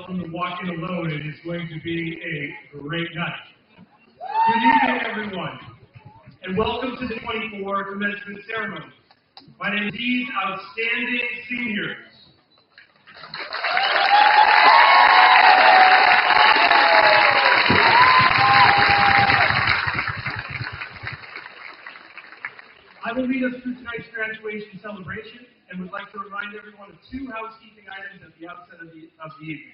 welcome to Walk In Alone. It is going to be a great night. Good evening, everyone, and welcome to the 24 commencement ceremony. My name is these outstanding seniors. I will lead us through tonight's graduation celebration and would like to remind everyone of two housekeeping items at the outset of the evening.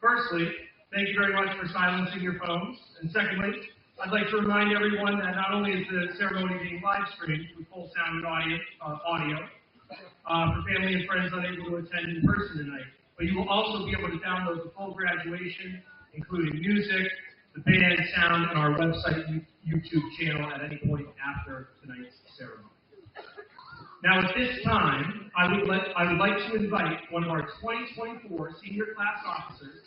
Firstly, thank you very much for silencing your phones. And secondly, I'd like to remind everyone that not only is the ceremony being live streamed with full sound and audio for family and friends unable to attend in person tonight, but you will also be able to download the full graduation, including music, the band sound, and our website YouTube channel at any point after tonight's ceremony. Now, at this time, I would like to invite one of our 2024 senior class officers,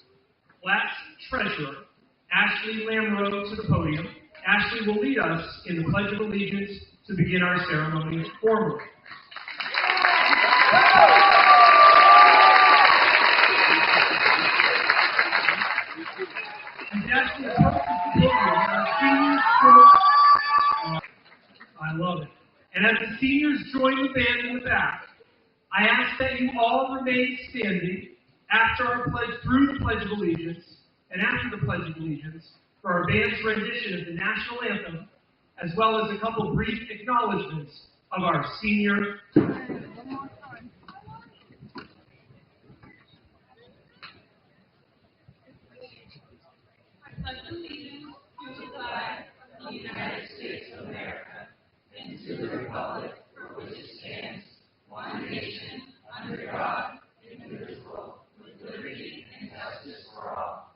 class treasurer, Ashley Lamoureux, to the podium. Ashley will lead us in the Pledge of Allegiance to begin our ceremony formally. As Ashley approaches the podium, our seniors I love it. And as the seniors join the band in the back, I ask that you all remain standing after our pledge, through the Pledge of Allegiance, and after the Pledge of Allegiance, for our band's rendition of the national anthem, as well as a couple brief acknowledgments of our senior. I pledge allegiance to the flag of the United States of America and to the republic for which it stands, one nation, under God, indivisible, with liberty and justice for all.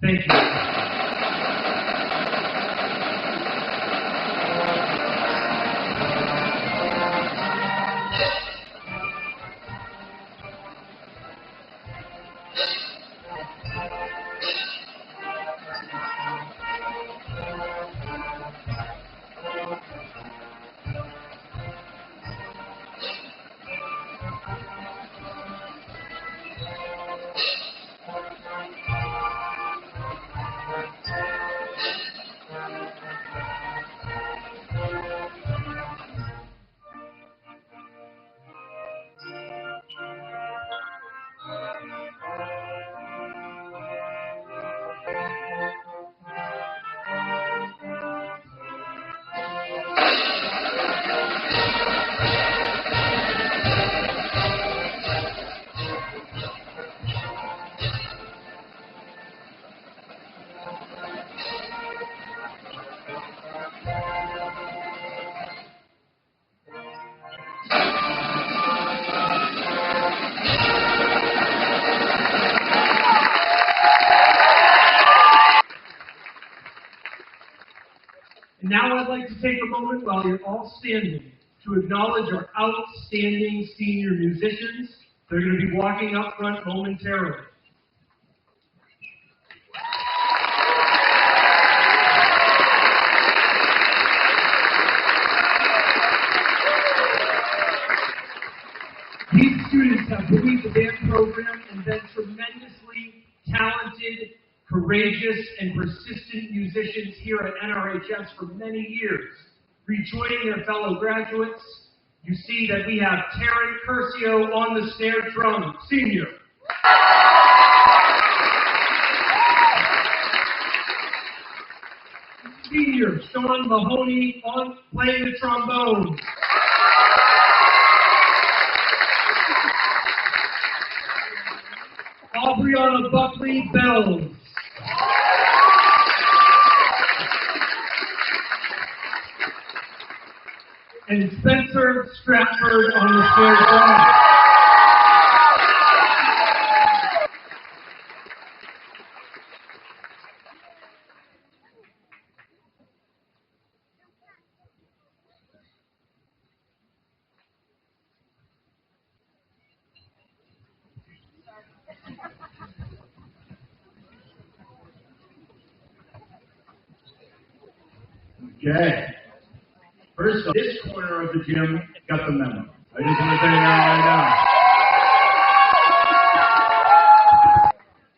Thank you. Now I'd like to take a moment while you're all standing to acknowledge our outstanding senior musicians. They're going to be walking up front momentarily. These students have buoyed the band program and been tremendously talented, courageous, and persistent musicians here at NRHS for many years. Rejoining their fellow graduates, you see that we have Taryn Curcio on the snare drum, senior. Senior Sean Mahoney on playing the trombone. Aubriana Buckley bells. And Spencer Stratford on the snare drum. Okay. First, this corner of the gym got the memo. I just want to say that right now.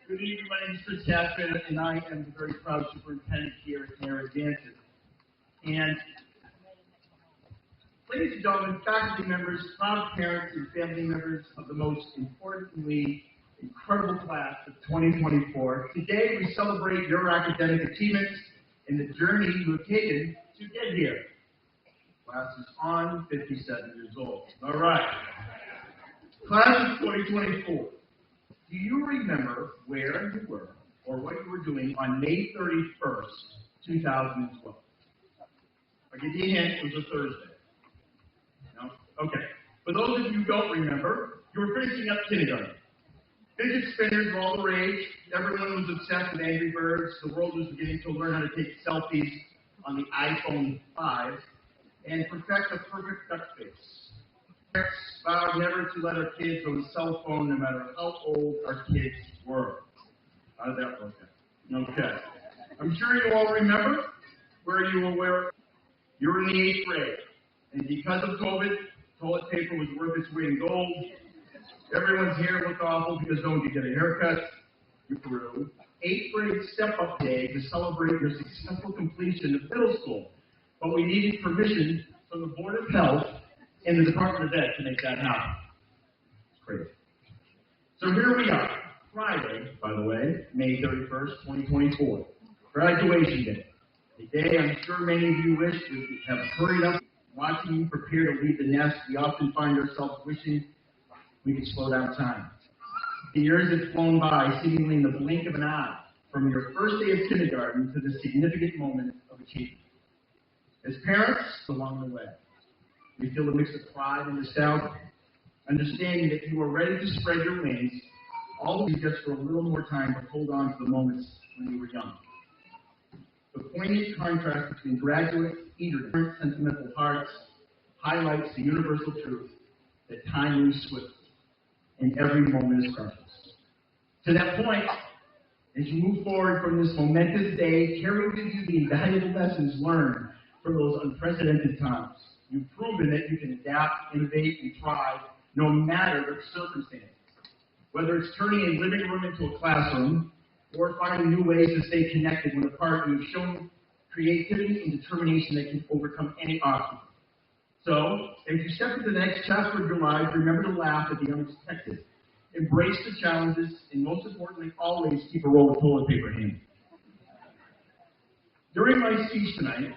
Good evening, my name is Chris Catherine, and I am the very proud superintendent here at Narragansett. And ladies and gentlemen, faculty members, proud parents, and family members of the most importantly incredible class of 2024, today we celebrate your academic achievements and the journey you have taken to get here. Class is on 57 years old. All right. Class of 2024. Do you remember where you were or what you were doing on May 31st, 2012? I'll give you a hint, it was a Thursday. No? Okay. For those of you who don't remember, you were finishing up kindergarten. Fidget spinners were all the rage. Everyone was obsessed with Angry Birds. The world was beginning to learn how to take selfies on the iPhone 5 and perfect a perfect duck face. Parents vowed never to let our kids own a cell phone no matter how old our kids were. How did that work out? Okay. I'm sure you all remember where you were. You were in the 8th grade. And because of COVID, toilet paper was worth its weight in gold. Everyone's hair looked awful because no one could get a haircut. You grew. 8th grade step-up day to celebrate your successful completion of middle school. But we needed permission from the Board of Health and the Department of Ed to make that happen. It's crazy. So here we are. Friday, by the way, May 31st, 2024. Graduation day. A day I'm sure many of you wish we could have hurried up. Watching you prepare to leave the nest, we often find ourselves wishing we could slow down time. The years have flown by, seemingly in the blink of an eye, from your first day of kindergarten to the significant moment of achievement. As parents, along the way, we feel a mix of pride and nostalgia, understanding that you are ready to spread your wings, all of you just for a little more time to hold on to the moments when you were young. The poignant contrast between graduates, eager to turn sentimental hearts, highlights the universal truth that time moves swiftly, and every moment is precious. To that point, as you move forward from this momentous day, carry with you the invaluable lessons learned from those unprecedented times. You've proven that you can adapt, innovate, and thrive no matter the circumstances. Whether it's turning a living room into a classroom or finding new ways to stay connected when apart, you've shown creativity and determination that can overcome any obstacle. So, as you step into the next chapter of your life, remember to laugh at the unexpected. Embrace the challenges, and most importantly, always keep a roll of toilet paper handy. During my speech tonight,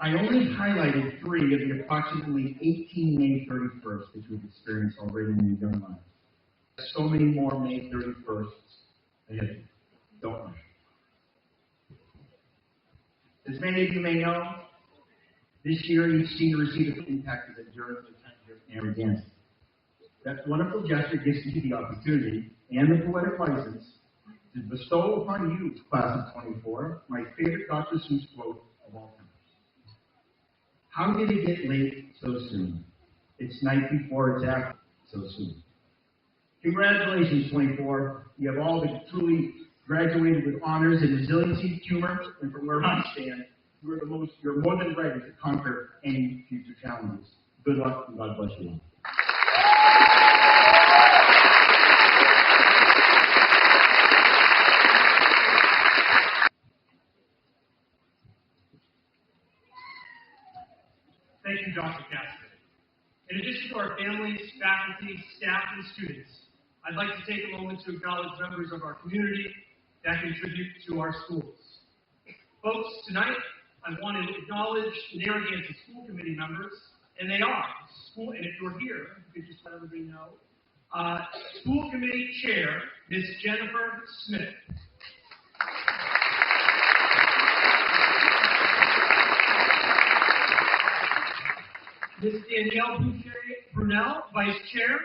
I only highlighted 3 of the approximately 18 May 31st that you've experienced already in your young lives. So many more May 31sts ahead. Don't rush. As many of you may know, this year each senior received an impact of the during the time here at Narragansett. That wonderful gesture gives you the opportunity and the poetic license to bestow upon you, class of 24, my favorite Dr. Seuss quote of all time. How did it get late so soon? It's night before it's after so soon. Congratulations, 24. You have all been truly graduated with honors and resiliency, humor, and from where I stand, you're more than ready to conquer any future challenges. Good luck and God bless you all. Thank you, Dr. Cassidy. In addition to our families, faculty, staff, and students, I'd like to take a moment to acknowledge members of our community that contribute to our schools. Folks, tonight, I want to acknowledge Narragansett School Committee members, and they are, and if you're here, you could just let everybody know, School Committee Chair, Ms. Jennifer Smith. Ms. Danielle Brunel, Vice Chair.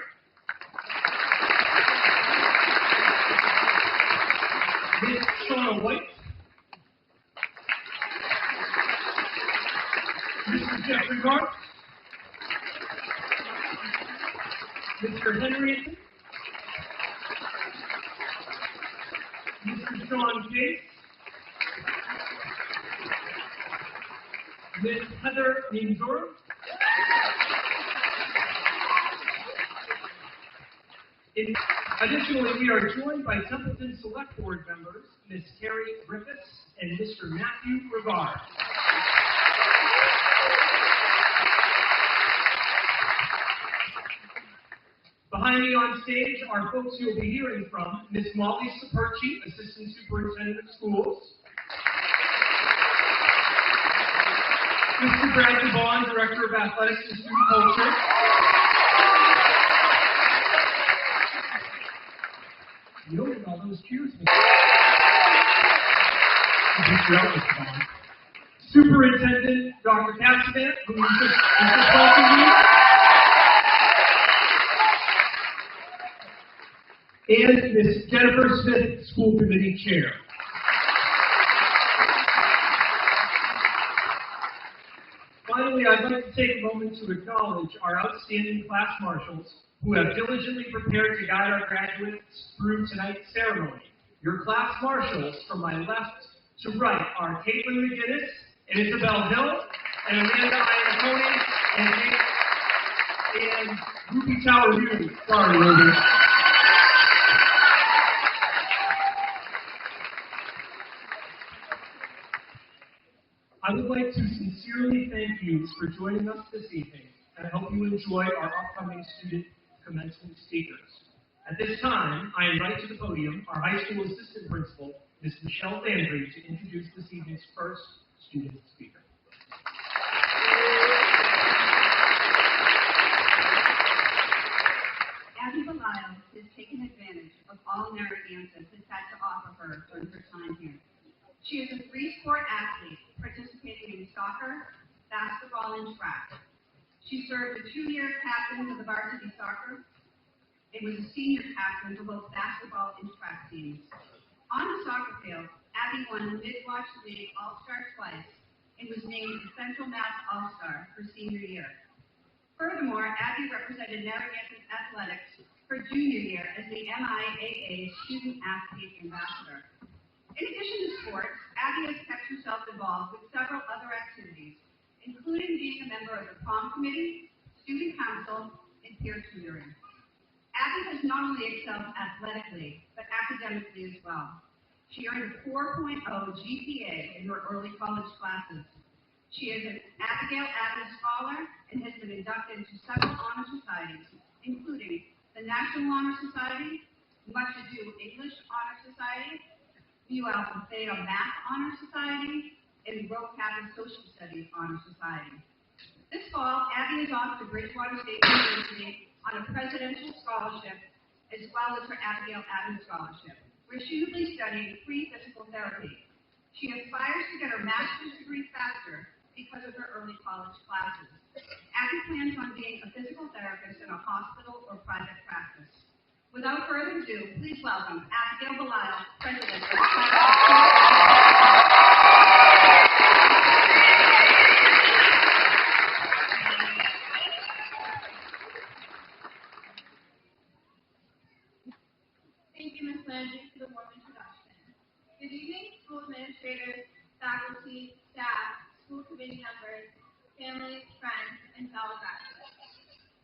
Ms. Shauna White. Mr. Jeffrey Marks. Mr. Henry. Mr. Sean Case. Ms. Heather Minzur. Additionally, we are joined by Templeton Select Board members, Ms. Carrie Griffiths and Mr. Matthew Rivard. Behind me on stage are folks you'll be hearing from, Ms. Molly Saperchi, Assistant Superintendent of Schools, Mr. Brad DeVaughn, Director of Athletics and Student Culture, you don't get all those cheers. Superintendent Dr. Cassidy, who is just welcome you. And Ms. Jennifer Smith, School Committee Chair. Finally, I'd like to take a moment to acknowledge our outstanding class marshals who have diligently prepared to guide our graduates through tonight's ceremony. Your class marshals, from my left to right, are Caitlin McGinnis and Isabel Hill, and Amanda Iannacone, and Ruby Tower Hughes. Sorry, Ruby. I would like to sincerely thank you for joining us this evening, and I hope you enjoy our upcoming student commencement speakers. At this time, I invite to the podium our high school assistant principal, Ms. Michelle Landry, to introduce this evening's first student speaker. Abby Belial has taken advantage of all Narragansett has had to offer her during her time here. She is a three-sport athlete participating in soccer, basketball, and track. She served as 2 year captain of the varsity soccer and was a senior captain for both basketball and track teams. On the soccer field, Abby won the Midwatch League All-Star twice and was named the Central Mass All-Star her senior year. Furthermore, Abby represented Narragansett athletics her junior year as the MIAA Student Athlete Ambassador. In addition to sports, Abby has kept herself involved with several other activities, including being a member of the prom committee, student council, and peer tutoring. Abby has not only excelled athletically, but academically as well. She earned a 4.0 GPA in her early college classes. She is an Abigail Adams Scholar and has been inducted into several honor societies, including the National Honor Society, Much Ado English Honor Society, Mu Alpha Theta Math Honor Society, and Rho Kappa Social Studies Honor Society. This fall, Abby is off to Bridgewater State University on a presidential scholarship, as well as her Abigail Adams Scholarship, where she will be studying pre-physical therapy. She aspires to get her master's degree faster because of her early college classes. Abby plans on being a physical therapist in a hospital or private practice. Without further ado, please welcome Abigail Belial, President of the Thank you, Ms. Landry, for the warm introduction. Good evening, school administrators, faculty, staff, school committee members, families, friends, and fellow graduates.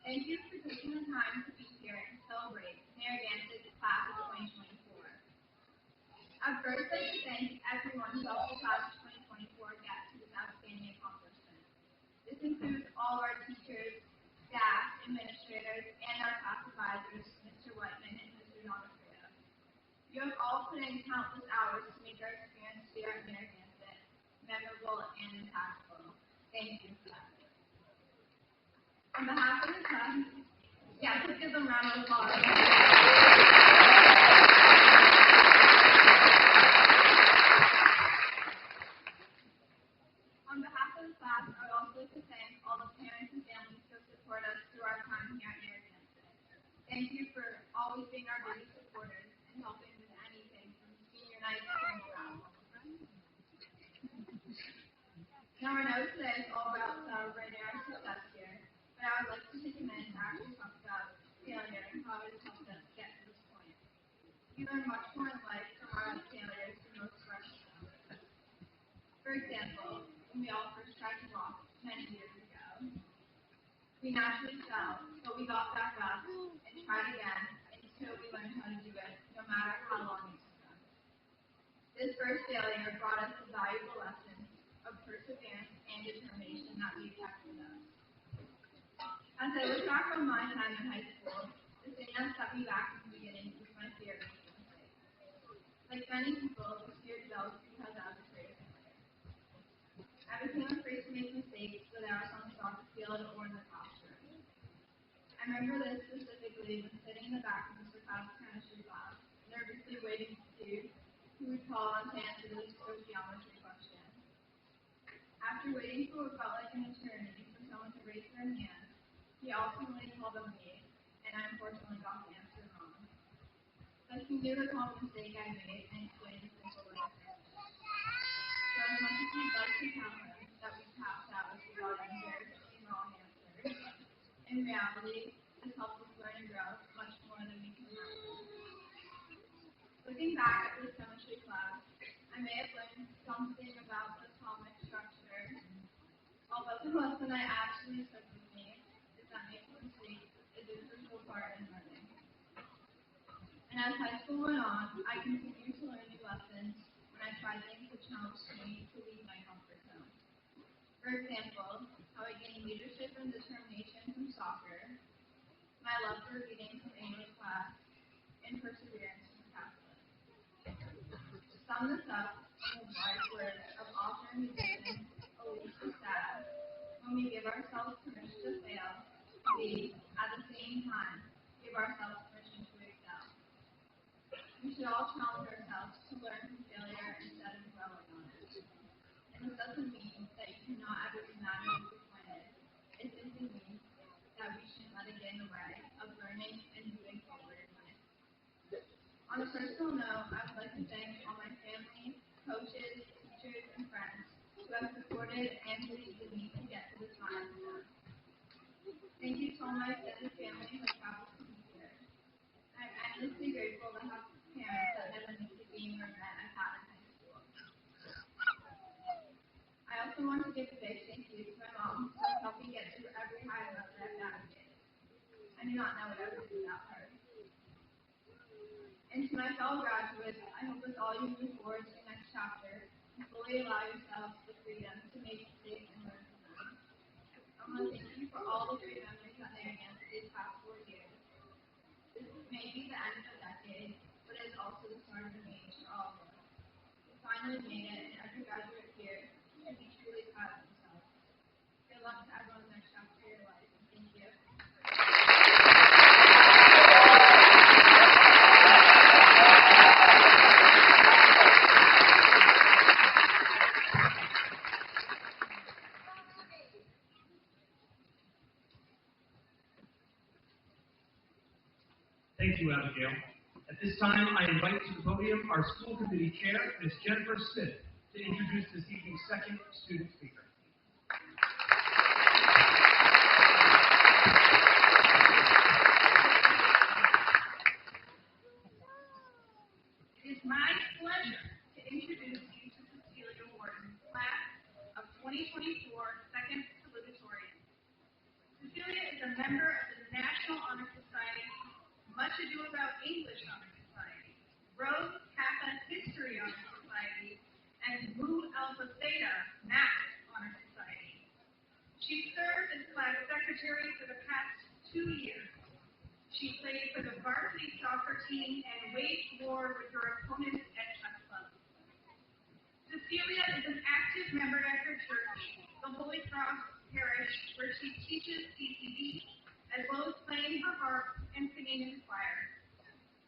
Thank you for taking the time to be here and celebrate Narragansett's class of 2024. I'd first like to thank everyone who helped the class of 2024 get to this outstanding accomplishment. This includes all our teachers, staff, administrators, and our class advisors, Mr. Whiteman and Mr. Donofrio. You have all put in countless hours to make our experience here at Narragansett memorable and impactful. Thank you for that. On behalf of the class, let's give them a round of applause. On behalf of the class, I would also like to thank all the parents and families who support us through our time here at Narragansett. Thank you for always being our biggest supporters and helping with anything from senior night to travel. Now I know today is all about celebrating our success here, but I would like to take a minute to actually talk about failure and how it has helped us get to this point. We learn much more in life from our failures than most of our successes. For example, when we all first tried to walk many years ago. We naturally fell, but we got back up and tried again until we learned how to do it, no matter how long it took us. This first failure brought us the valuable lessons of perseverance and determination that we kept with us. As I look back on my time in high school, the thing that set me back in the beginning was my fear of making mistakes. Like many people, this fear developed because I was afraid of failure. I became afraid to make mistakes, whether I was on the soccer field or in the classroom. I remember this specifically when sitting in the back of Mr. Cloud's chemistry class, nervously waiting to see who would call on to answer this sociology question. After waiting for what felt like an eternity for someone to raise their hand, he ultimately called on me, and I unfortunately got the answer wrong. But he knew the common mistake I made and explained the simple way. So as much as we'd like to tell him that we passed out as we got an embarrassingly wrong answer, in reality, this helped us learn and grow much more than we can imagine. Looking back at this chemistry class, I may have learned something about the atomic structure, although the lesson I actually took with me is that making mistakes is a crucial part in learning. And as high school went on, I continued to learn new lessons when I tried things that challenged me to leave my comfort zone. For example, how I gained leadership and determination from soccer, my love for reading from English class, and perseverance from Catholic. To sum this up, in the wise words of author and musician Elisa Staff, when we give ourselves permission to fail, we, at the same time, give ourselves permission to excel. We should all challenge ourselves to learn from failure instead of dwelling on it. And this doesn't mean that you cannot ever be mad or disappointed. It simply means that we shouldn't let it get in the way of learning and moving forward in life. On a personal note, I would like to thank all my family, coaches, teachers, and friends who have supported and believed in me to get to this milestone. Thank you to all my extended family who have traveled to be here. I'm endlessly grateful to have parents that never missed a game or event I've had in high school. I also want to give a big thank you to my mom who has helped me get through every high and low that I've navigated. I do not know what I would do without her. And to my fellow graduates, I hope as all you move forward to your next chapter, you fully allow yourselves the freedom to make mistakes and learn from them. I want to thank you for all the great memories at Narragansett these past 4 years. This may be the end of a decade, but it is also the start of a new age for all of us. We finally made it, and every graduate here should be truly proud of themselves. Good luck to everyone in the next chapter of your life, and thank you. Thank you, Abigail. At this time, I invite to the podium our school committee chair, Ms. Jennifer Smith, to introduce this evening's second student speaker. It is my pleasure to introduce you to Cecilia Wharton, class of 2024 second salutatorian. Cecilia is a member of the National Honor Society, Much Ado About English Honor Society, Rose Kappa History Honor Society, and Mu Alpha Theta Math Honor Society. She served as class secretary for the past 2 years. She played for the varsity soccer team and waged war with her opponents at chess club. Cecilia is an active member at her church, the Holy Cross Parish, where she teaches CCD, as well as playing her harp and singing in the choir.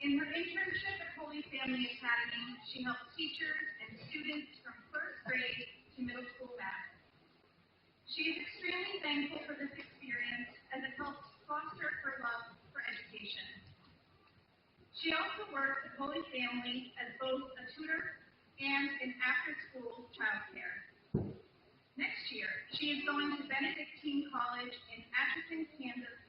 In her internship at Holy Family Academy, she helps teachers and students from first grade to middle school math. She is extremely thankful for this experience as it helps foster her love for education. She also works at Holy Family as both a tutor and in after-school childcare. Next year, she is going to Benedictine College in Atchison, Kansas,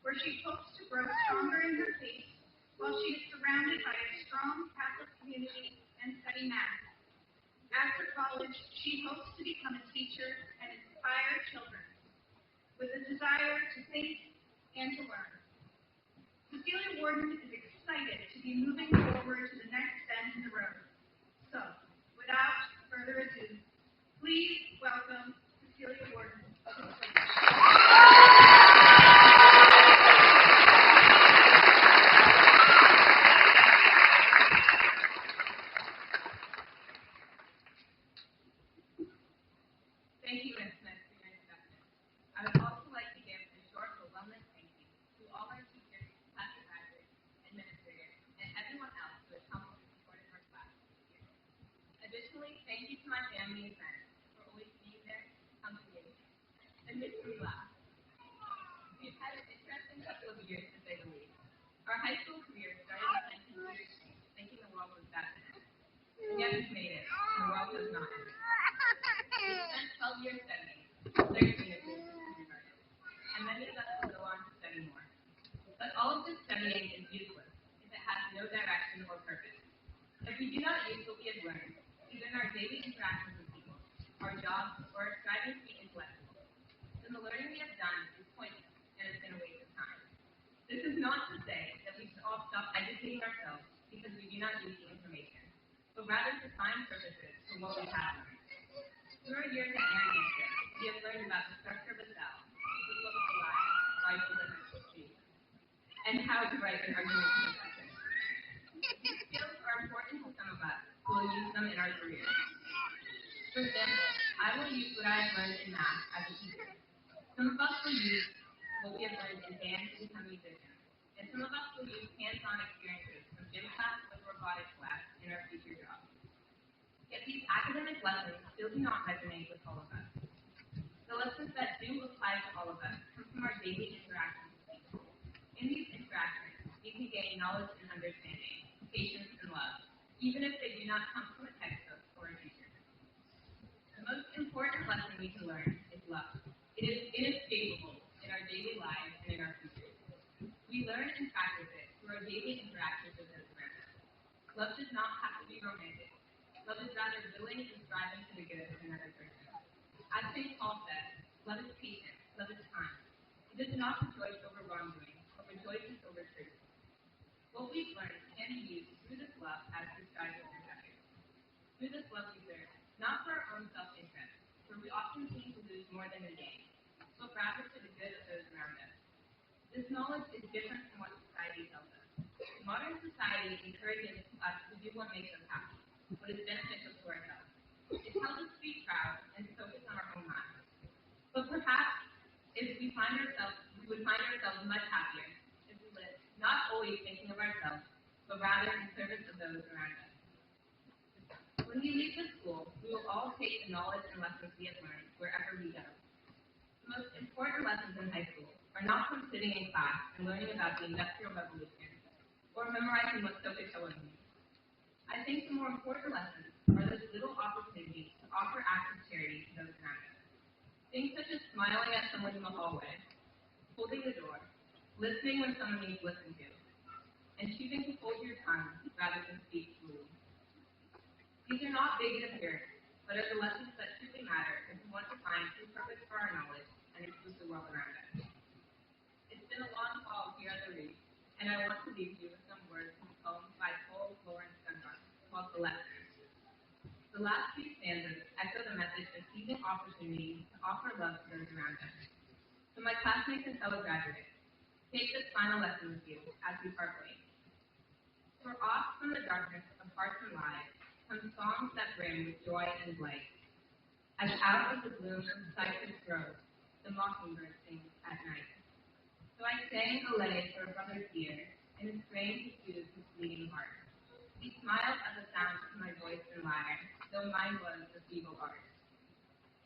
where she hopes to grow stronger in her faith while she is surrounded by a strong Catholic community and study math. After college, she hopes to become a teacher and inspire children with a desire to think and to learn. Cecilia Warden is excited to be moving forward to the next bend in the road. So, without further ado, please welcome Cecilia Warden to the stage. Thank you, Ms. Smith, for your introduction. I would also like to give a short but wellness thank you to all our teachers, classroom graduates, administrators, and everyone else who has helped and supported our class this year. Additionally, thank you to my family and friends for always being there, coming in, and making me laugh. We've had an interesting couple of years, to say the least. Our high school career started with computers, thinking the world was that end. And yet we've made it, and the world has not ended. We spent 12 years studying, 13 of which is kindergarten, and many of us will go on to study more. But all of this studying is useless if it has no direction or purpose. If we do not use what we have learned, either in our daily interactions with people, our jobs, or our striving to be intellectual, then the learning we have done is pointless and it's been a waste of time. This is not to say that we should all stop educating ourselves because we do not use the information, but rather to find purposes for what we have learned. Through our years at Narragansett, we have learned about the structure of a cell, the flow of the line, rifles and speed, and how to write an argument session. These skills are important to some of us who will use them in our careers. For example, I will use what I have learned in math as a teacher. Some of us will use what we have learned in dance to become musicians, and some of us will use hands-on experiences from gym class with robotics class in our future jobs. Yet these academic lessons still do not resonate with all of us. The lessons that do apply to all of us come from our daily interactions with people. In these interactions, we can gain knowledge and understanding, patience and love, even if they do not come from a textbook or a teacher. The most important lesson we can learn is love. It is inescapable in our daily lives and in our futures. We learn and practice it through our daily interactions with those around us. Love does not have to be romantic. Love is rather willing and striving for the good of another person. As St. Paul says, love is patient, love is kind. It does not rejoice over wrongdoing, but rejoices over truth. What we've learned can be used through this love as we strive with others. Through this love we serve, not for our own self-interest, where we often seem to lose more than we gain, but rather for the good of those around us. This knowledge is different from what society tells us. Modern society encourages us to do what makes us happy, what is beneficial to ourselves. It tells us to be proud and to focus on our own lives. But perhaps if we would find ourselves much happier if we lived not always thinking of ourselves, but rather in service of those around us. When we leave the school, we will all take the knowledge and lessons we have learned wherever we go. The most important lessons in high school are not from sitting in class and learning about the Industrial Revolution or memorizing what Coca-Cola means. I think the more important lessons are those little opportunities to offer acts of charity to those around us. Things such as smiling at someone in the hallway, holding the door, listening when someone needs listened to, and choosing to hold your tongue rather than speak fluently. These are not big in appearance, but are the lessons that truly matter if we want to find true purpose for our knowledge and improve the world around us. It's been a long haul here at the Reef, and I want to leave you with some words from a poem by Paul Lawrence Dunbar called The Lessons. The last few stanzas echo the message of seizing opportunities to offer love to those around us. So my classmates and fellow graduates, take this final lesson with you as we part ways. For off from the darkness of hearts and lives come songs that bring with joy and light. As out of the gloom of cypress groves, the mockingbird sings at night. So I sang a lay for a brother's ear, and his strain to soothe his bleeding heart. He smiled at the sound of my voice and lyre, though mine was a feeble art.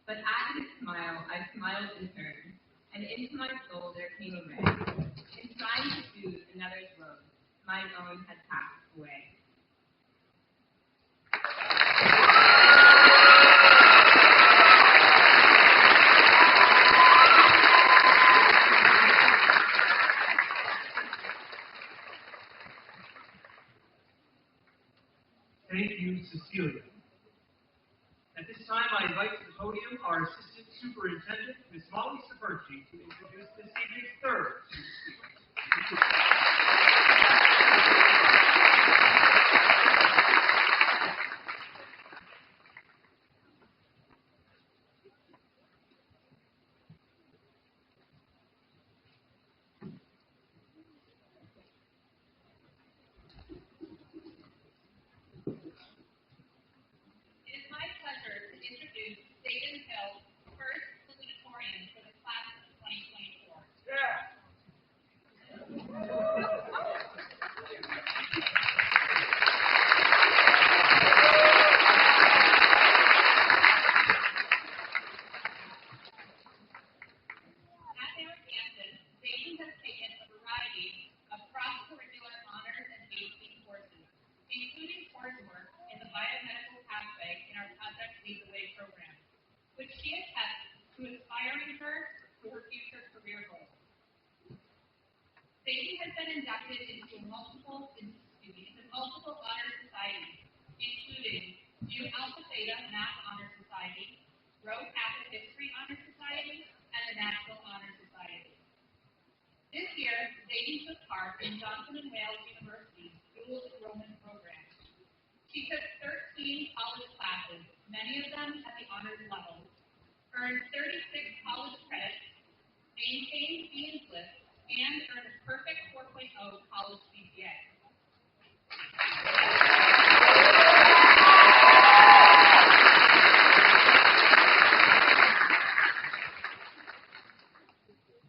But at his smile, I smiled in turn, and into my soul there came a ray. In trying to soothe another's woe, mine own had passed away. Thank you, Cecilia. At this time, I invite to the podium our Assistant Superintendent, Ms. Molly Saperchi, to introduce this evening's third. It is my pleasure to introduce Zayden Hill, first salutatorian for the class of 2024. Yeah. At Narragansett, Zayden has taken a variety of cross-curricular honors and AP courses, including coursework in the biomedical pathway in our Project Lead the Way program, which she attests to inspiring her to her future career goals. Zayden has been inducted into multiple honor societies, including Nu Alpha Theta Math Honor Society, Rho Kappa History Honor Society, and the National Honor Society. This year, Zayden took part in Johnson & Wales University's dual enrollment program. She took 13 college classes, many of them at the honors level, earned 36 college credits, maintained Dean's List, and earned a perfect 4.0 college GPA.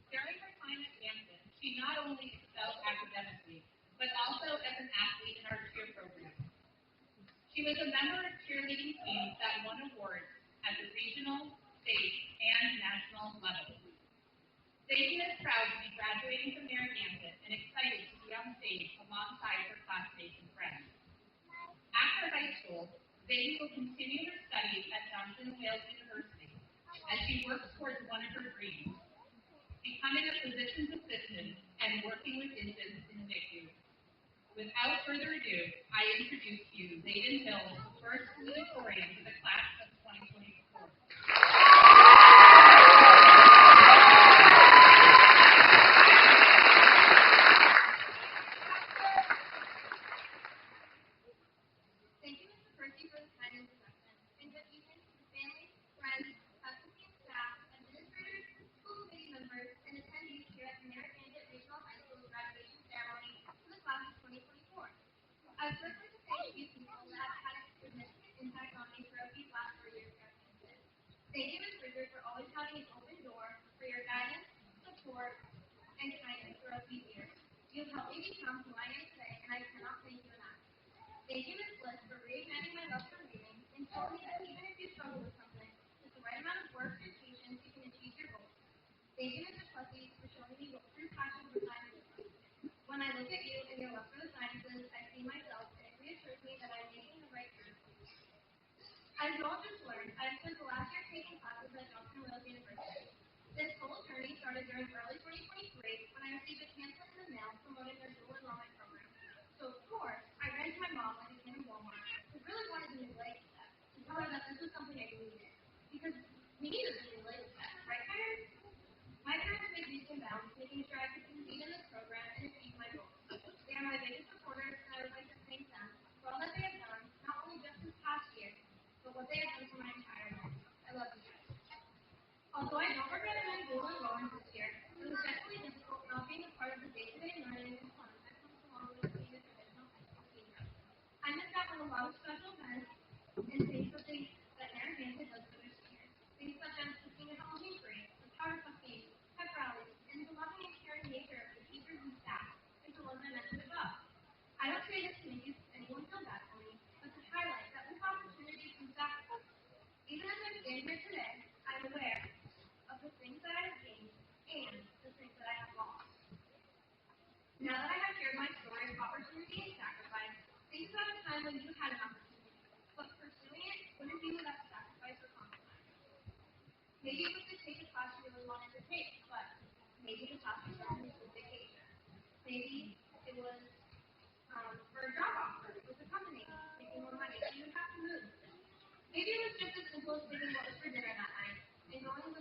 During her time at Janssen, she not only excelled academically, but also as an athlete in our cheer program. She was a member of cheerleading teams that won awards at the regional, state, and national levels. Zayden is proud to be graduating from Narragansett and excited to be on stage alongside her classmates and friends. After high school, Zayden will continue her studies at Johnson & Wales University as she works towards one of her dreams, becoming a physician's assistant and working with infants in the NICU. Without further ado, I introduce to you Zayden Hill, first salutatorian for the class of 2024. Thank you, Mr. Percy, for the kind introduction. And good evening to the family, friends, faculty and staff, administrators, school committee members, and attendees here at the Narragansett Regional High School graduation ceremony for the class of 2024. I'd first like to thank a few people that have had a significant impact on me throughout these last 4 years at Narragansett. Thank you, Ms. Bridger, for always having an open door, for your guidance, support, and kindness throughout these years. You have helped me become who I am today, and I cannot thank you enough. Thank you, Ms. Bliss, for reigniting my love for reading and told me that even if you struggle with something, with the right amount of work and patience, you can achieve your goals. Thank you, Mr. Plessy, for showing me what true passion for science is. When I look at you and your love for the sciences, I see myself, and it reassures me that I'm making the right choice. As you all just learned, I've spent the last year taking classes at Johnson & Wales University. This whole journey started during early 2023 when I received a pamphlet in the mail promoting their dual enrollment program. So, of course, I ran to my mom like a kid in Walmart, who really wanted a new leg set, to tell her that this was something I needed. Because we needed a new leg set, right, parents? My parents made leaps and bounds, making sure I could succeed in this program and achieve my goals. They are my biggest supporters, and I would like to thank them for all that they have done, not only just this past year, but what they have done for my entire life. I love you guys. Although I don't regret doing dual enrollment this year, it was definitely difficult not being a part of the day-to-day learning and fun that comes along with being a traditional high school senior. I missed out on a lot of special events and things that Narragansett does for their seniors. Things such as the senior Halloween parade, the Power Puff games, pep rallies, and the loving and caring nature of the teachers and staff, and the ones I mentioned above. I don't say this to make anyone feel bad for me, but to highlight that this opportunity comes back to us. Even as I stand here today, I'm aware of the things that I have gained and the things that I have lost. Now that I have shared my story of opportunity and sacrifice, think about a time when you had an opportunity, but pursuing it wouldn't be without sacrifice or compromise. Maybe it was to take a class you really wanted to take, but maybe the class was on a vacation. Maybe it was for a job offer with a company, making more money, and you have to move. Maybe it was just as simple as thinking what was for dinner that night, and going with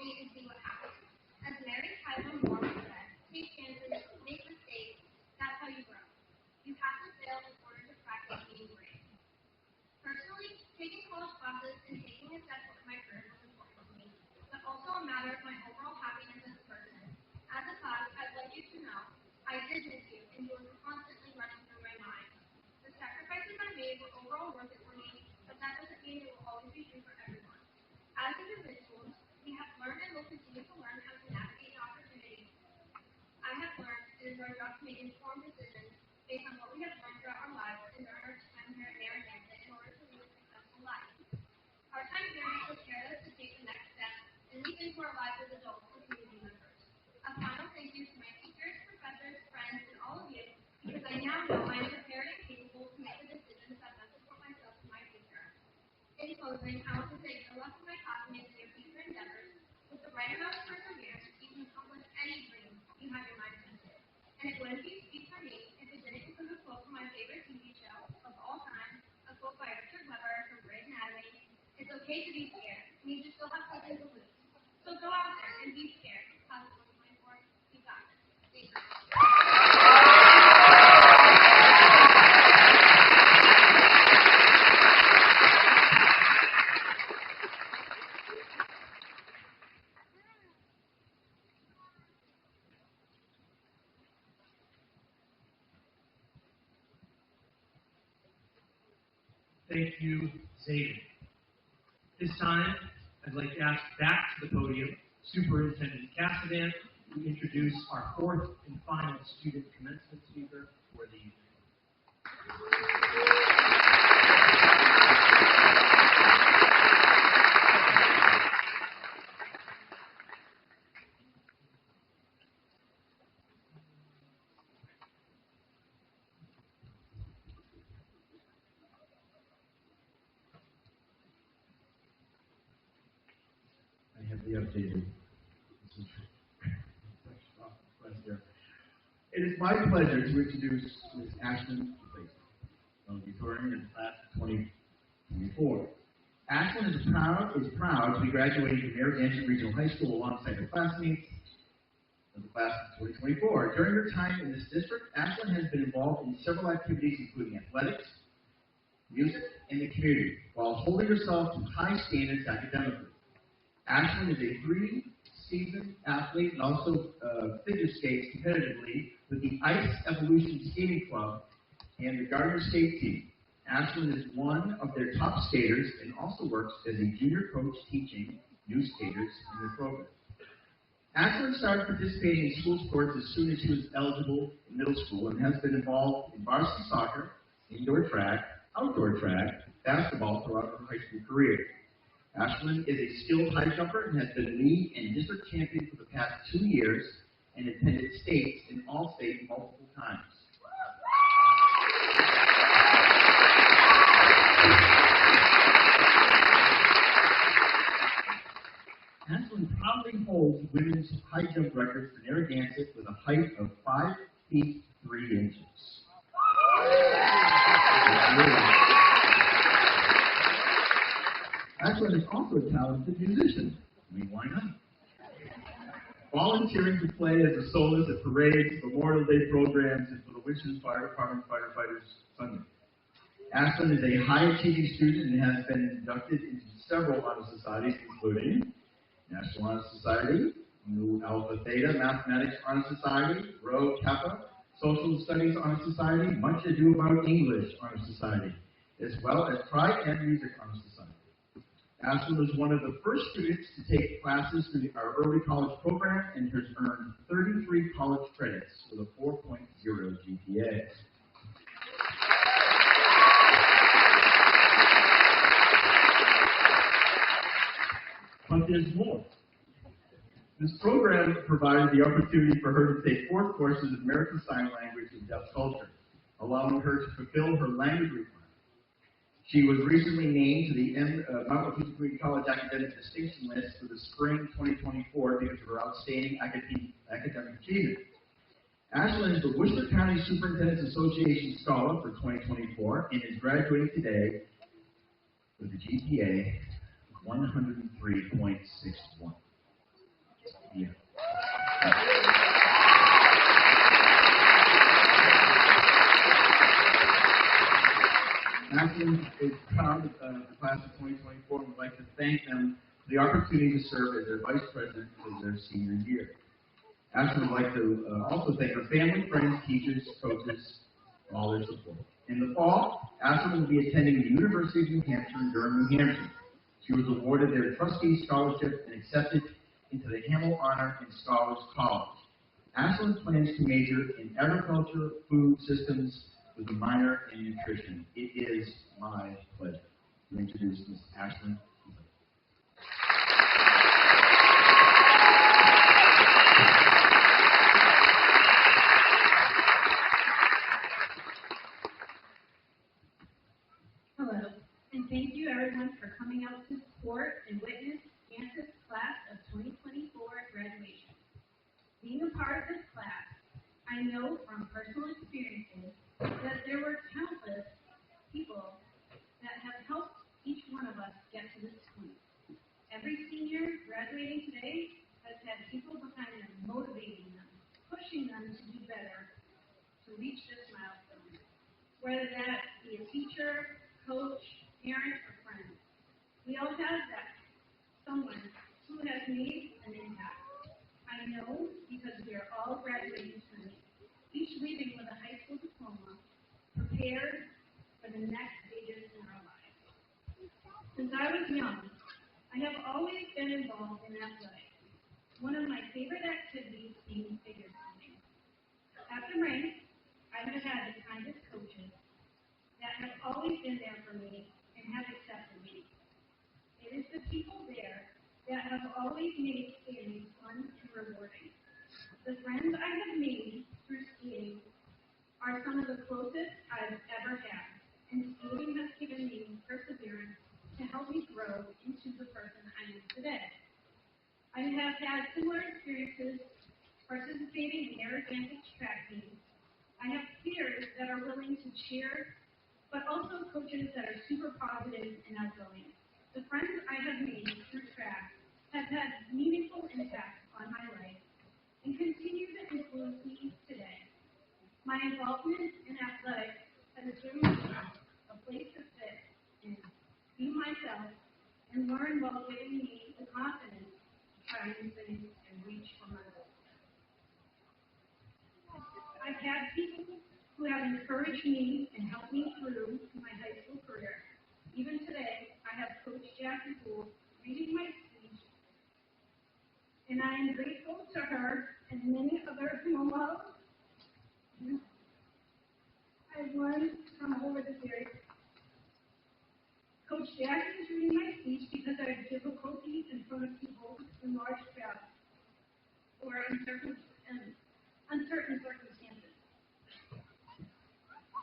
opportunity and see what happens. As Mary Tyler Moore said, take chances, make mistakes, that's how you grow. You have to fail in order to practice being brave. Personally, taking college classes and taking a step toward my career was important to me, but also a matter of my overall happiness as a person. As a class, I'd like you to know, I did miss you, and you were constantly running through my mind. The sacrifices I made were overall worth it for me, but that doesn't mean it will always be true for everyone. As individuals, we have learned and will continue to learn how to navigate opportunities. I have learned it is our job to make informed decisions based on what we have learned throughout our lives and during our time here at Narragansett in order to live a successful life. Our time here has prepared us to take the next step and leap into our lives as adults and community members. A final thank you to my teachers, professors, friends, and all of you, because I now know I am prepared and capable to make the decisions that best support myself and my future. In closing, I want to say good luck to my classmates in your future endeavors. With the right amount of perseverance, you can accomplish any dream you have your mind set to. And it wouldn't be speak for me if it didn't include a quote from my favorite TV show of all time, a quote by Richard Weber from Grey's Anatomy. It's okay to be scared. It means you still have something to lose. So go out there and be scared. Class of 2024, you got it. Thank you. Thank you, Zayden. This time, I'd like to ask back to the podium Superintendent Cassidan to introduce our fourth and final student commencement speaker for the evening. I have the updated. It is my pleasure to introduce Ms. Ashlyn valedictorian in class of 2024. Ashlyn is proud to be graduating from Narragansett Regional High School alongside her classmates of the class of 2024. During her time in this district, Ashlyn has been involved in several activities including athletics, music, and the community, while holding herself to high standards academically. Ashlyn is a three-season athlete and also figure skates competitively with the Ice Evolution Skating Club and the Gardner Skate Team. Ashlyn is one of their top skaters and also works as a junior coach teaching new skaters in their program. Ashlyn started participating in school sports as soon as she was eligible in middle school and has been involved in varsity soccer, indoor track, outdoor track, basketball throughout her high school career. Ashlyn is a skilled high jumper and has been league and district champion for the past 2 years and attended states and all states multiple times. Ashlyn proudly holds women's high jump records for Narragansett with a height of 5 feet 3 inches. Ashlyn is also a talented musician. I mean, why not? Volunteering to play as a soloist at parades, Memorial Day programs, and for the Wichita Fire Department Firefighters Sunday. Ashlyn is a high-achieving student and has been inducted into several honor societies, including National Honor Society, Nu Alpha Theta Mathematics Honor Society, Rho Kappa Social Studies Honor Society, Much Ado About English Honor Society, as well as Pride and Music Honor Society. Ashlyn was one of the first students to take classes through our early college program and has earned 33 college credits with a 4.0 GPA. But there's more. This program provided the opportunity for her to take 4 courses of American Sign Language and Deaf Culture, allowing her to fulfill her language requirements. She was recently named to the Mount Washington Community College Academic Distinction List for the spring 2024 because of her outstanding academic achievement. Ashlyn is the Worcester County Superintendent's Association Scholar for 2024 and is graduating today with a GPA of 103.61. the end. Ashland is proud of the class of 2024 and would like to thank them for the opportunity to serve as their vice president for their senior year. Ashland would like to also thank her family, friends, teachers, coaches, for all their support. In the fall, Ashland will be attending the University of New Hampshire in Durham, New Hampshire. She was awarded their trustee scholarship and accepted into the Hamel Honor and Scholars College. Ashland plans to major in agriculture, food systems, with a minor in nutrition. It is my pleasure to introduce Ms. Ashland. Hello, and thank you everyone for coming out to support and witness Kansas class of 2024 graduation. Being a part of this class, I know from personal experiences that there were countless people that have helped each one of us get to this point. Every senior graduating today has had people behind them motivating them, pushing them to do better, to reach this milestone. Whether that be a teacher, coach, parent, or friend, we all have that someone who has made an impact. I know because we are all graduating tonight, each leaving with a high school diploma, prepared for the next stages in our lives. Since I was young, I have always been involved in athletics. One of my favorite activities being figure skating. After ranks, I have had the kindest coaches that have always been there for me and have accepted me. It is the people there that have always made skating fun and rewarding. The friends I have made through skating are some of the closest I've ever had, and skating has given me perseverance to help me grow into the person I am today. I have had similar experiences participating in Narragansett track teams. I have peers that are willing to cheer, but also coaches that are super positive and outgoing. The friends I have made through track have had meaningful impact on my life and continue to influence me today. My involvement in athletics has given me a place to fit and be myself and learn while giving me the confidence to try new things and reach for my goals. I've had people who have encouraged me and helped me through my high school career. Even today, I have Coach Jackie Gould reading my speech, and I am grateful to her and many other Momo. I've learned from over the years. Coach Jackie is reading my speech because I have difficulty in front of people in large crowds or uncertain circumstances.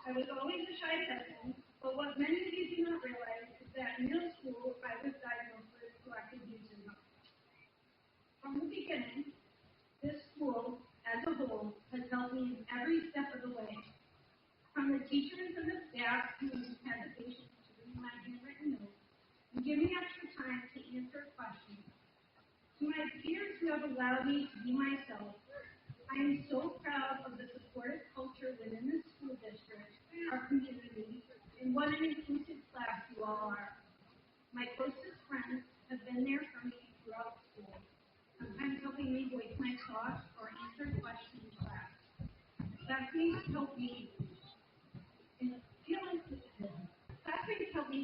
I was always a shy person, but what many of you do not realize is that in middle school I was diagnosed with selective use syndrome. From the beginning, this school as a whole has helped me in every step of the way. From the teachers and the staff who had the patience to read my handwritten notes and give me extra time to answer questions, to my peers who have allowed me to be myself, I am so proud of the supportive culture within the school district, our community, and what an inclusive class you all are. My closest friends have been there for me throughout school, sometimes helping me voice my thoughts or answer questions in class. Classmates help me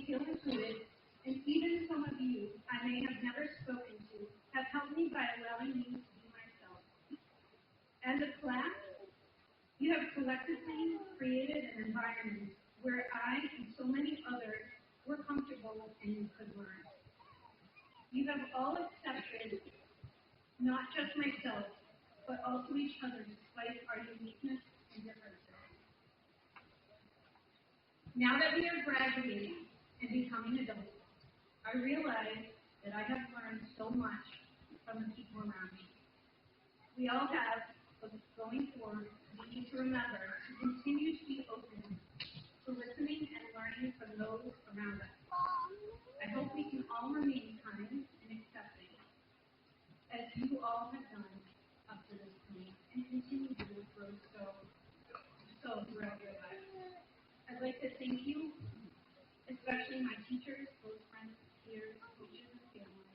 feel included, and even some of you I may have never spoken to have helped me by allowing me to be myself. As a class, you have collectively created an environment where I and so many others were comfortable and could learn. You have all accepted not just myself, but also each other despite our uniqueness and differences. Now that we are graduating and becoming adults, I realize that I have learned so much from the people around me. We all have, but going forward, we need to remember to continue to be open to listening and learning from those around us. I hope we can all remain kind and accepting. as you all have done up to this point and continue to do so throughout your lives. I'd like to thank you, especially my teachers, close friends, peers, coaches, and family.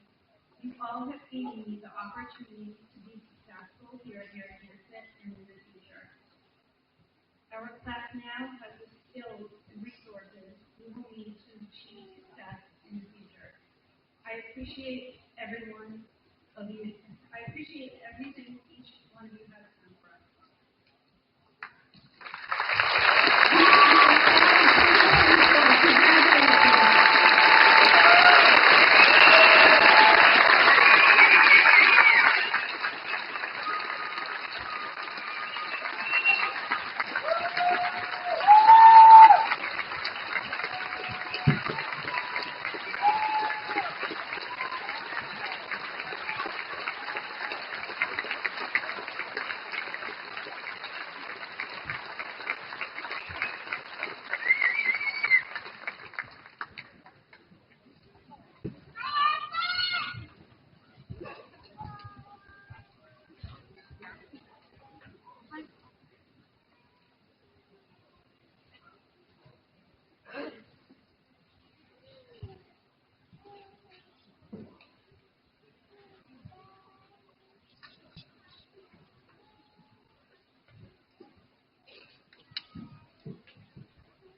You all have given me the opportunity to be successful here at Narragansett and in the future. Our class now has the skills and resources we will need to achieve success in the future. I appreciate everything each one of you has done for us.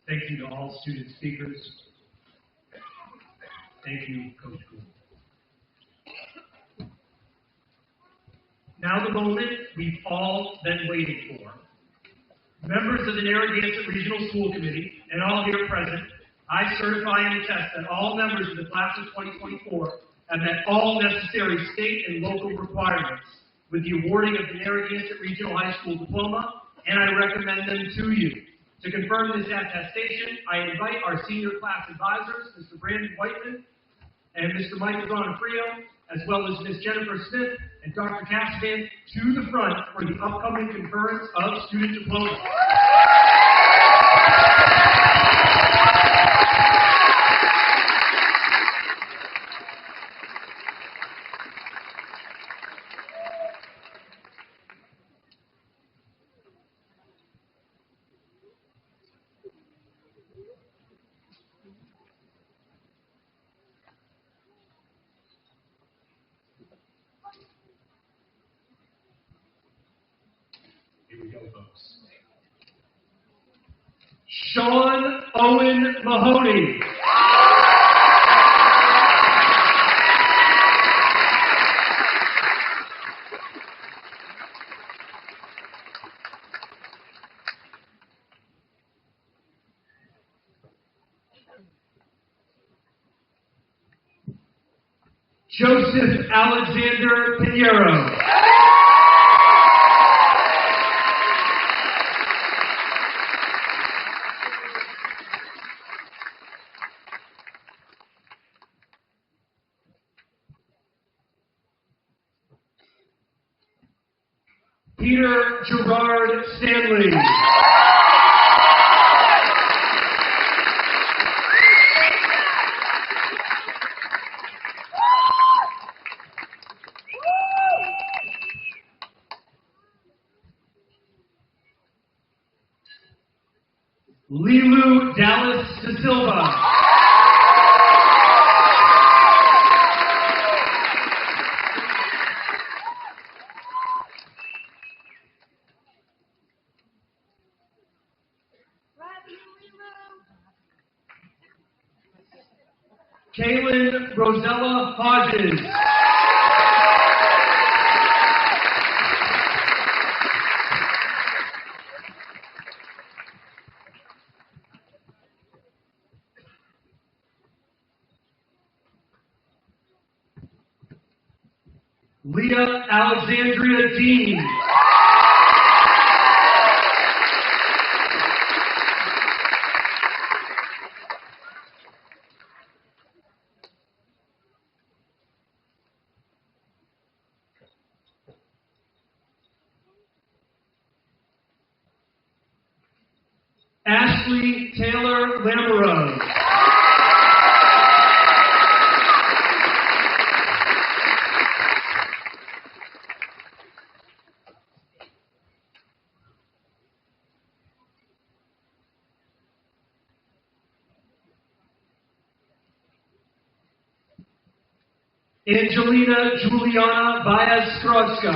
Thank you to all student speakers. Thank you, Coach Gould. Now the moment we've all been waiting for. Members of the Narragansett Regional School Committee and all here present, I certify and attest that all members of the class of 2024 have met all necessary state and local requirements with the awarding of the Narragansett Regional High School Diploma, and I recommend them to you. To confirm this attestation, I invite our senior class advisors, Mr. Brandon Whiteman and Mr. Michael Donofrio, as well as Ms. Jennifer Smith and Dr. Cassidy, to the front for the upcoming conference of student diplomas. Here we go, folks. Sean Owen Mahoney. Joseph Alexander Pinheiro. Peter Gerard Stanley. Lilu Dallas Da Silva. Kaylin Rosella Hodges. Leah Alexandria Dean. Ashley Taylor Lamoureux. Angelina Juliana Baez-Strodska.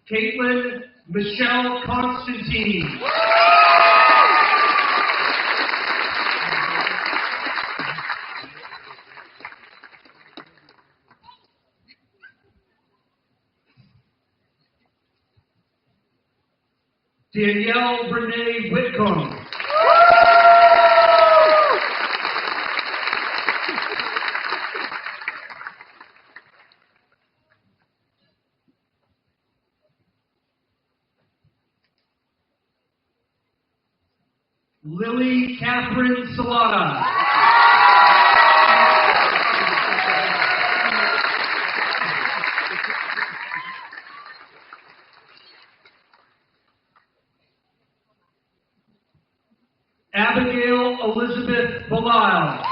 Caitlin Michelle Constantine. Danielle Renee Whitcomb. Lily Catherine Salata. Abigail Elizabeth Belisle.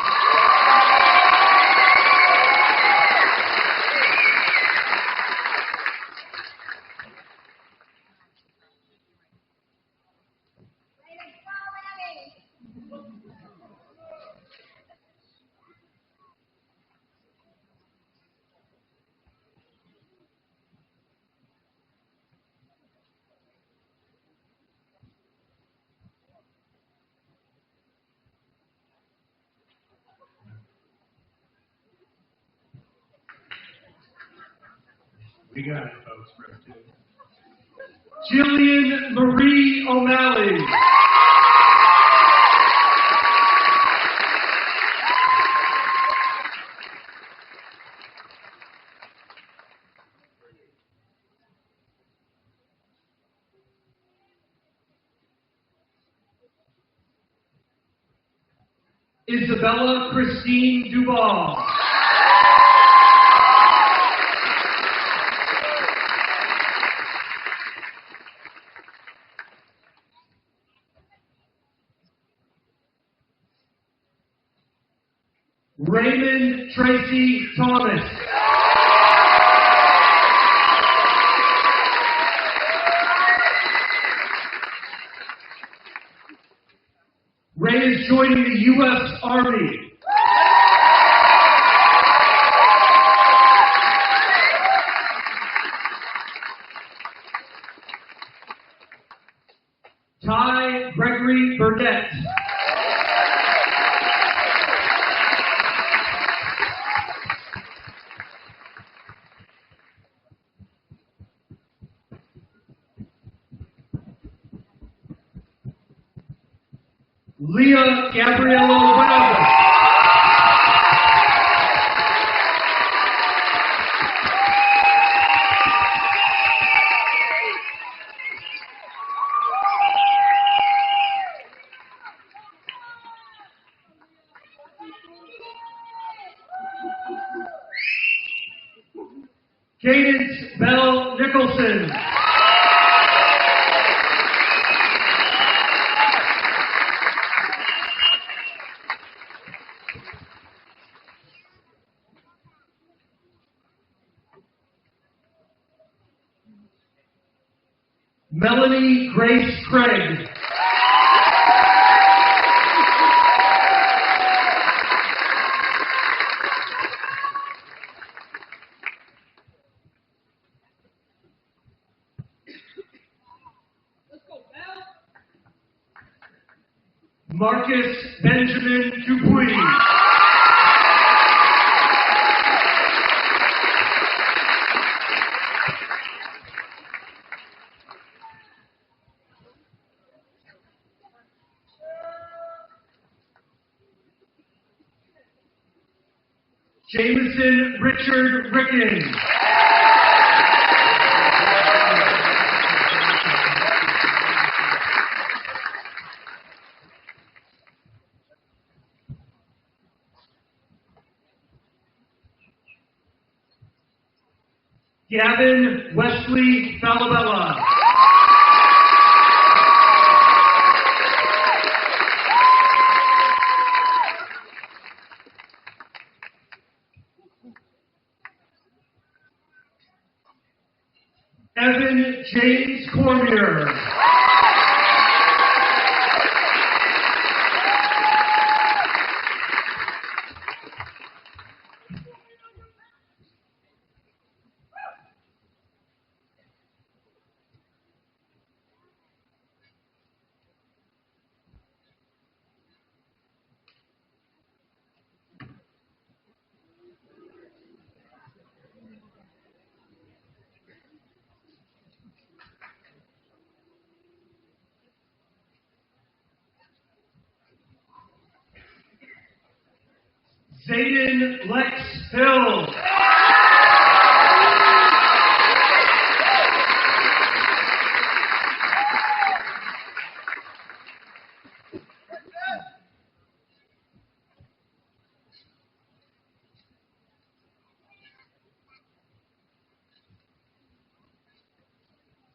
We got it, folks, for us too. Jillian Marie O'Malley. Isabella Christine Duval. Raymond Tracy Thomas. Ray is joining the U.S. Army. Ty Gregory Burnett. Leah Gabriela Webb. Cadence Bell Nicholson. Melanie Grace Craig. Marcus Benjamin Dupuy. Jameson Richard Ricken. Gavin Wesley Falabella. Kevin James Cormier. Zayden Lex Hill.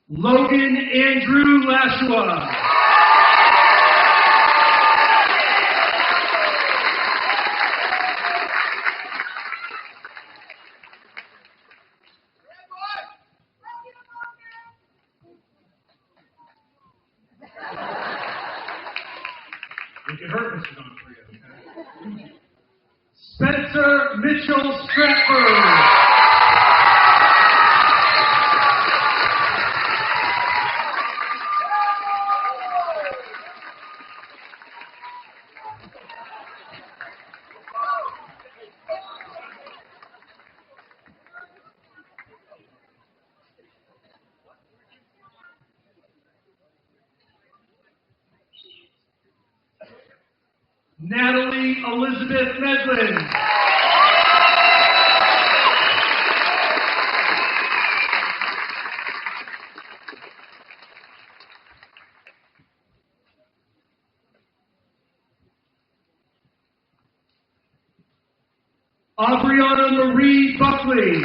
Logan Andrew Lashua. You can hurt Mr. Don for you, okay? Spencer Mitchell Stratford. Natalie Elizabeth Medlin. Aubriana Marie Buckley.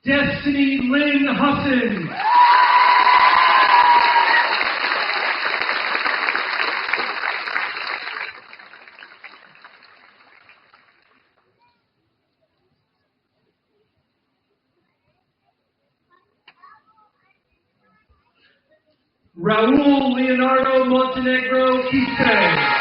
Destiny Lynn Husson. Raul Leonardo Montenegro Quispe.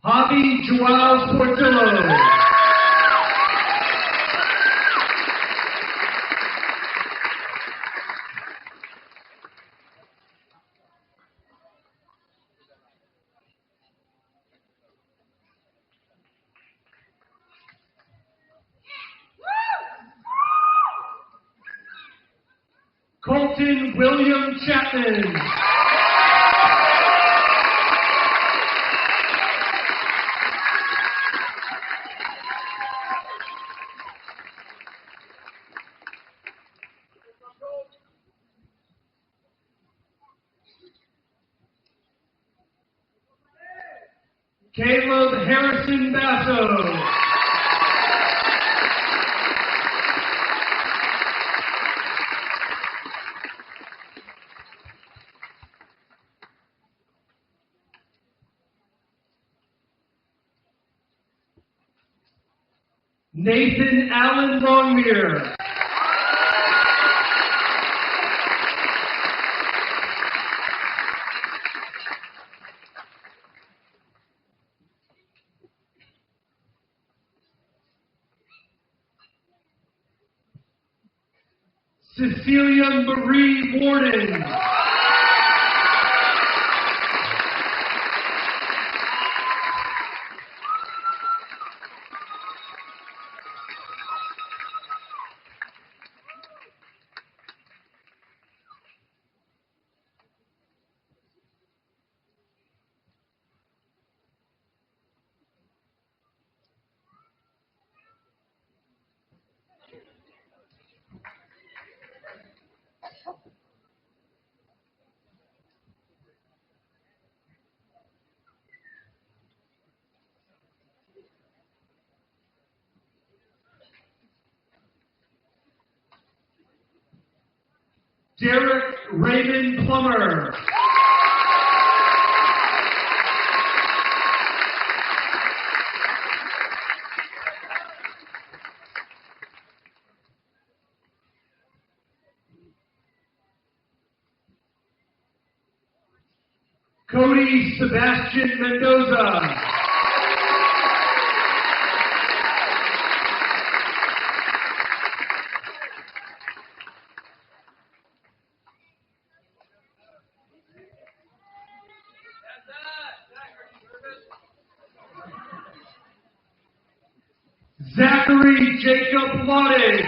Javi Joao Portillo. Colton William Chapman. Caleb Harrison Basso. Nathan Allen Longmire. Cecilia Marie Warden. Derek Raymond Plummer. Cody Sebastian Mendoza. Zachary Jacob Lottig.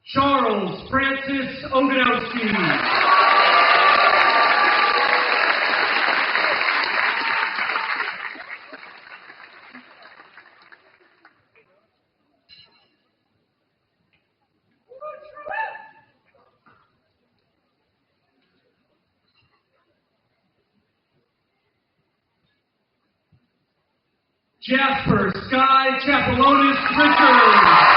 Charles Francis Oganowski. Jasper Sky Chapalonis Richard.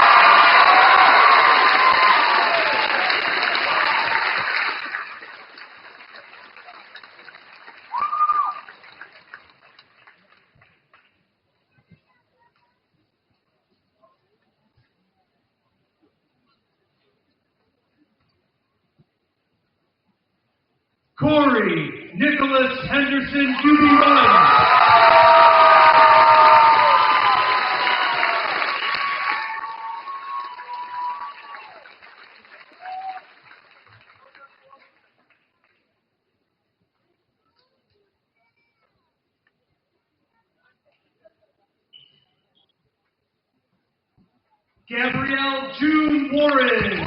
Corey Nicholas Henderson Doobie-Run. Gabrielle June Warren.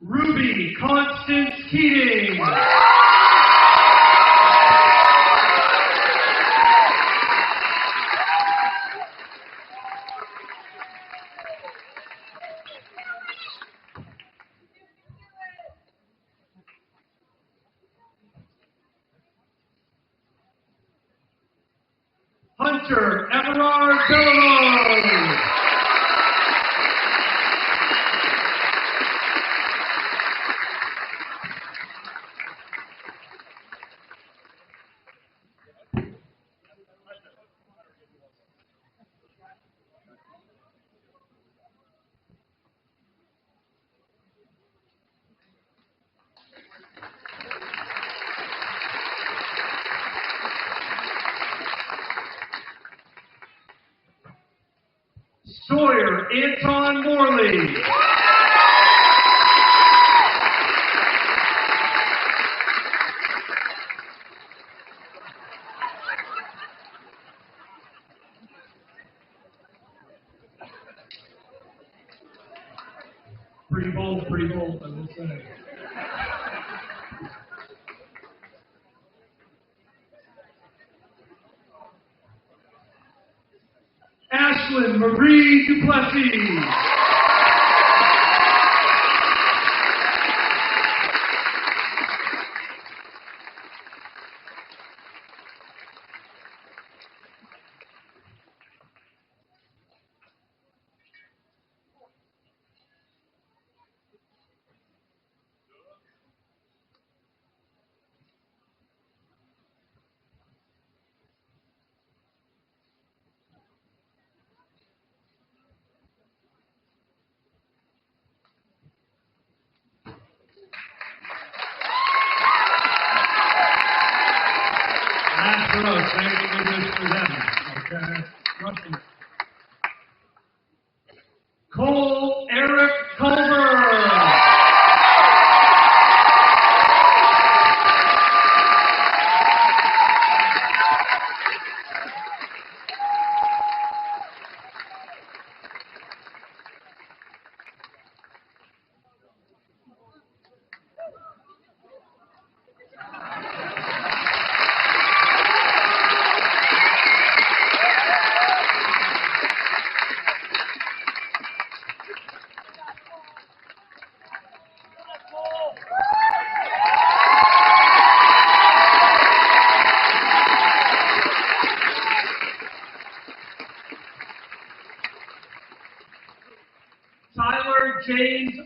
Ruby Constance Keating. Hunter Everard Bello. Sawyer Anton Morley. Pretty bold, I will say. Ashlyn Marie Duplessis. Last row, thank goodness for them. Okay, Russian. Cole Eric Culver.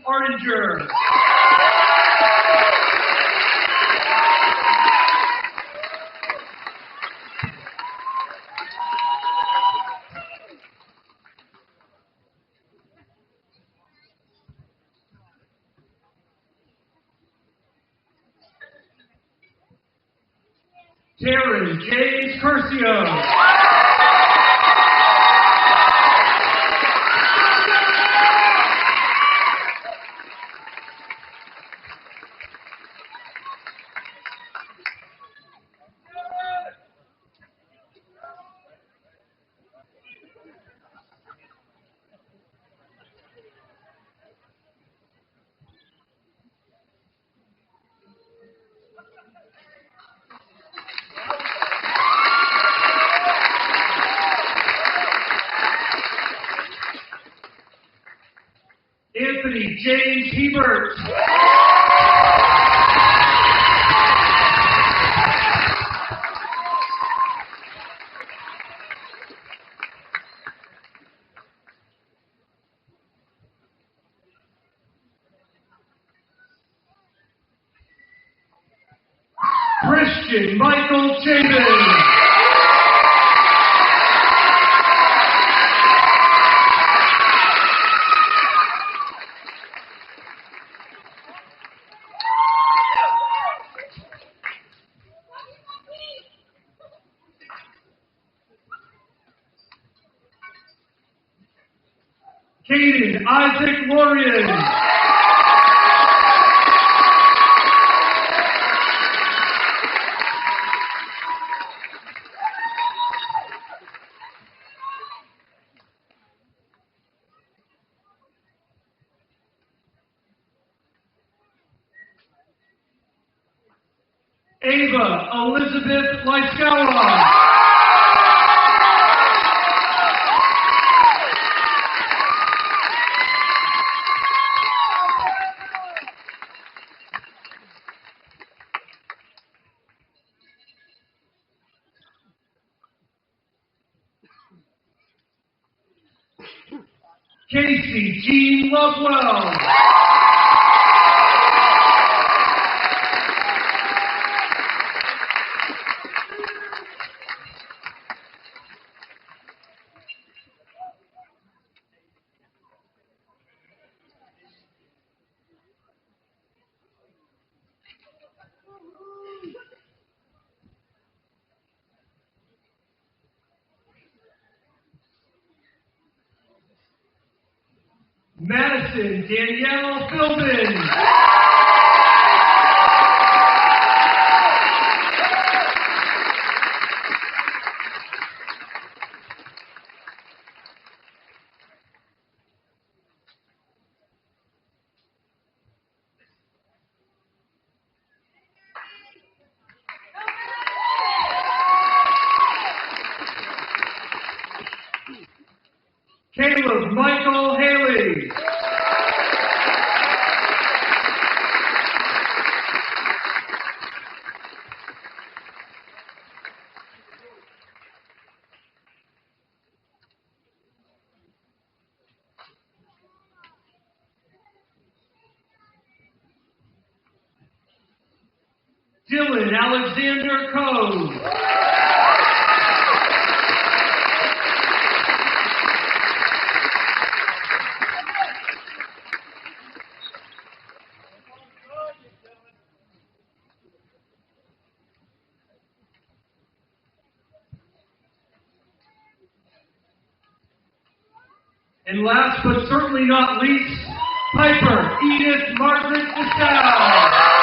Artinger. Taryn James Curcio. Anthony James Hebert. Christian Michael Chabin. Caden Isaac Lorian. Ava Elizabeth Lyskawa. Casey Jean Lovewell. Madison Danielle Philbin. Caleb Michael Haley. Dylan Alexander Coe. And last but certainly not least, Piper Edith Margaret DeSalle.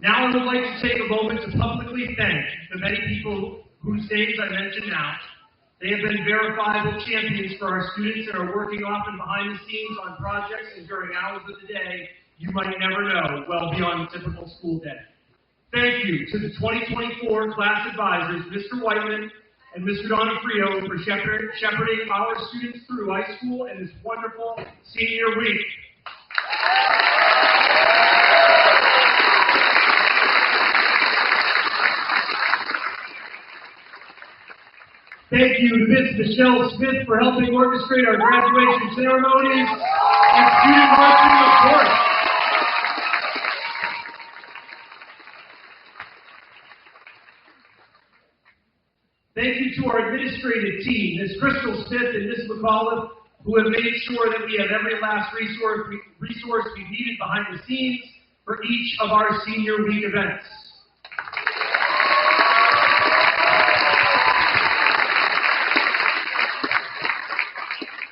Now I would like to take a moment to publicly thank the many people whose names I mentioned now. They have been verifiable champions for our students and are working often behind the scenes on projects and during hours of the day you might never know, well beyond the typical school day. Thank you to the 2024 class advisors, Mr. Whiteman and Mr. Donofrio, for shepherding our students through high school and this wonderful senior week. Thank you to Ms. Michelle Smith for helping orchestrate our graduation ceremonies and student marching, of course. Thank you to our administrative team, Ms. Crystal Smith and Ms. McAuliffe, who have made sure that we have every last resource we needed behind the scenes for each of our senior week events.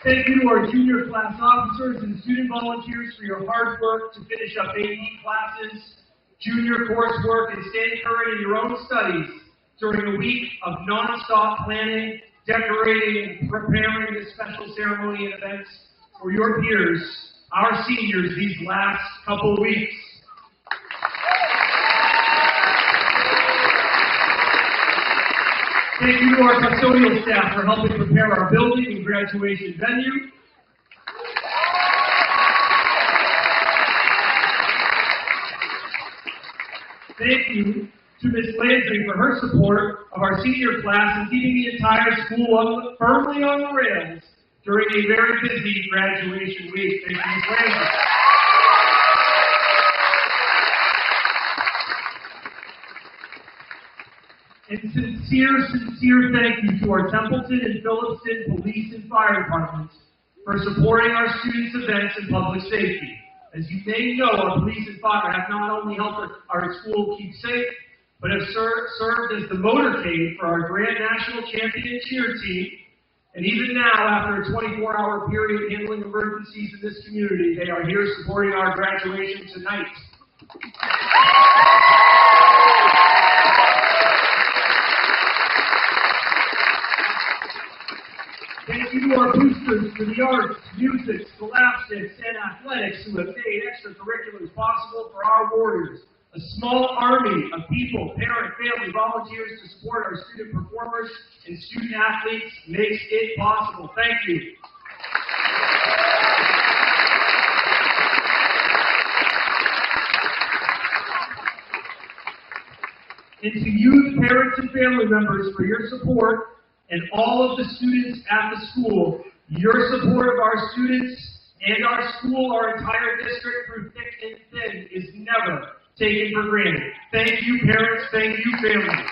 Thank you to our junior class officers and student volunteers for your hard work to finish up AP classes, junior coursework, and stay current in your own studies during a week of non-stop planning, decorating, and preparing this special ceremony and events for your peers, our seniors, these last couple weeks. Thank you to our custodial staff for helping prepare our building and graduation venue. Thank you to Ms. Landry for her support of our senior class and keeping the entire school firmly on the rails during a very busy graduation week. Thank you, Ms. Landry. And sincere thank you to our Templeton and Phillipston police and fire departments for supporting our students' events and public safety. As you may know, our police and fire have not only helped our school keep safe, but have served as the motorcade for our Grand National Champion cheer team. And even now, after a 24-hour period handling emergencies in this community, they are here supporting our graduation tonight. Thank you to our boosters for the arts, music, scholastics, and athletics who have made extracurriculars possible for our warriors. A small army of people, parent, family, volunteers to support our student performers and student athletes makes it possible. Thank you. And to you, parents and family members, for your support, and all of the students at the school, your support of our students and our school, our entire district through thick and thin is never taken for granted. Thank you, parents. Thank you, family.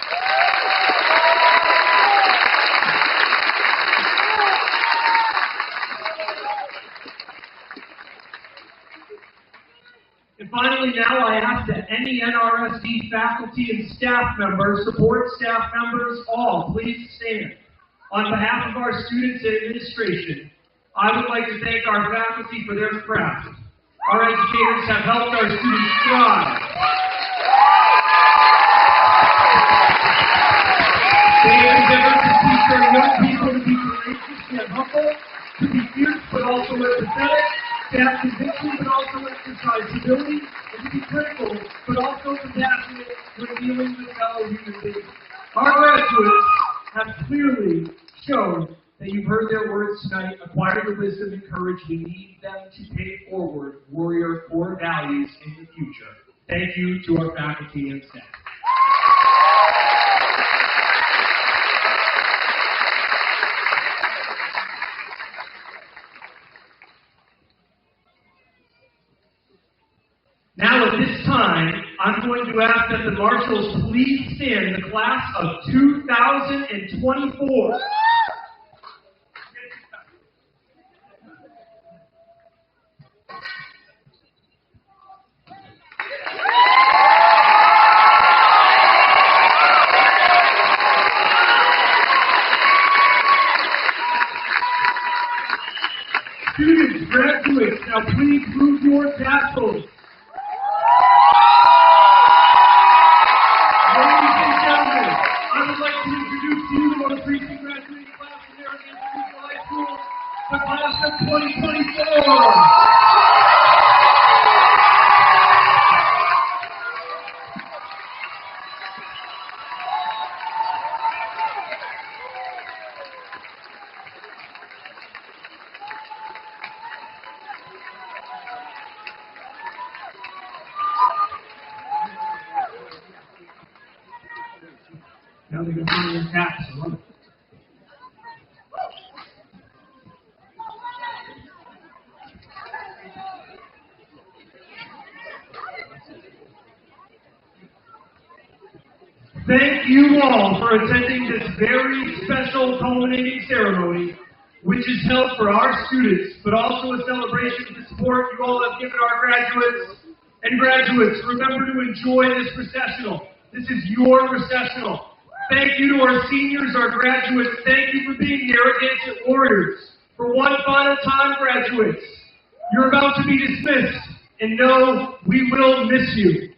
And finally, now I ask that any NRSD faculty and staff members, support staff members, all, please stand. On behalf of our students and administration, I would like to thank our faculty for their craft. Our educators have helped our students thrive. They have endeavored to teach our young people to be courageous yet humble, to be fierce but also empathetic, to have conviction but also exercise humility, and to be critical but also compassionate when dealing with fellow human beings. Our graduates have clearly shown that you've heard their words tonight, acquire the wisdom and courage we need them to pay forward warrior core values in the future. Thank you to our faculty and staff. Now at this time, I'm going to ask that the marshals please stand, the class of 2024. Students, graduates, now please move your tassels. Now they can find their caps. I love it. Thank you all for attending this very special culminating ceremony, which is held for our students, but also a celebration of the support you all have given our graduates. And graduates, remember to enjoy this recessional. This is your recessional. Thank you to our seniors, our graduates. Thank you for being Narragansett Warriors. For one final time, graduates, you're about to be dismissed, and know we will miss you.